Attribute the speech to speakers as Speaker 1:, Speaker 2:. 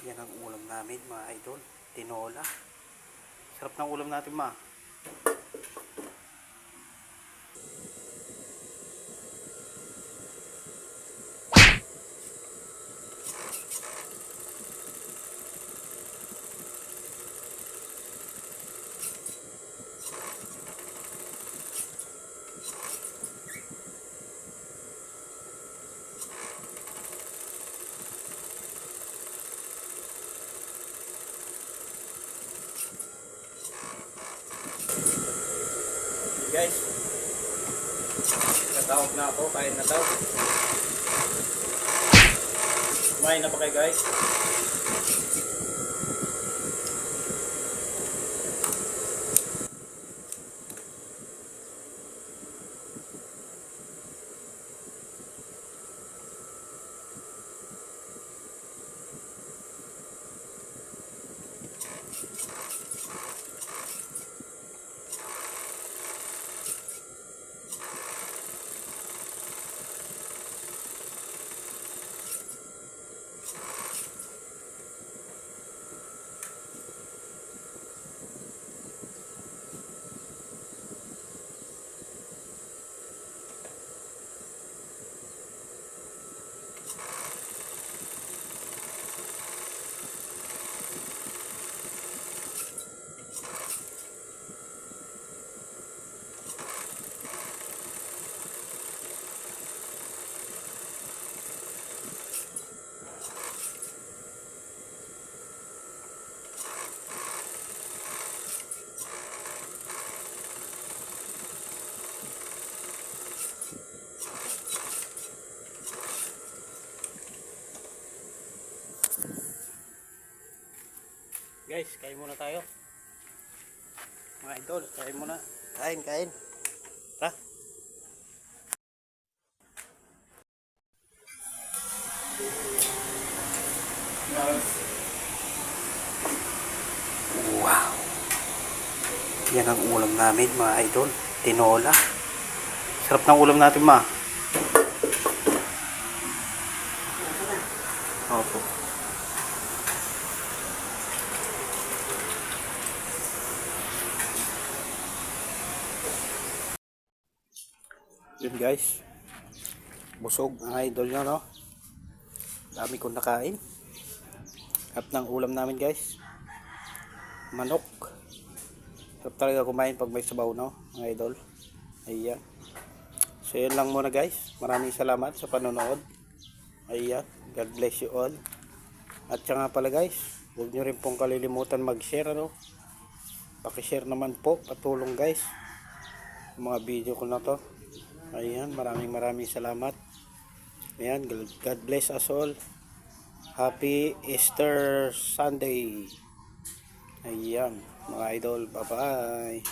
Speaker 1: Yan ang ulam namin mga idol. Tinola. Sarap ng ulam natin ma. Guys, natawag na ako, kain na daw. Kumain na pa kayo guys. Guys, kain muna tayo. Mga idol, kain muna. Kain. Ha? Wow. Yan ang ulam namin mga idol. Tinola. Sarap ng ulam natin ma. Opo. Yun guys, busog ang idol nyo no. Dami kong nakain. Sarap ng ulam namin guys. Manok. Sarap talaga kumain pag may sabaw no mga idol. Ayan. So yun lang muna guys. Maraming salamat sa panonood. Ayan. God bless you all. At saka pala guys, huwag nyo rin pong kalilimutan mag-share no. Pakishare naman po. Patulong guys mga video ko na to. Ayan, maraming salamat. Ayan, God bless us all. Happy Easter Sunday. Ayan, mga idol, bye-bye.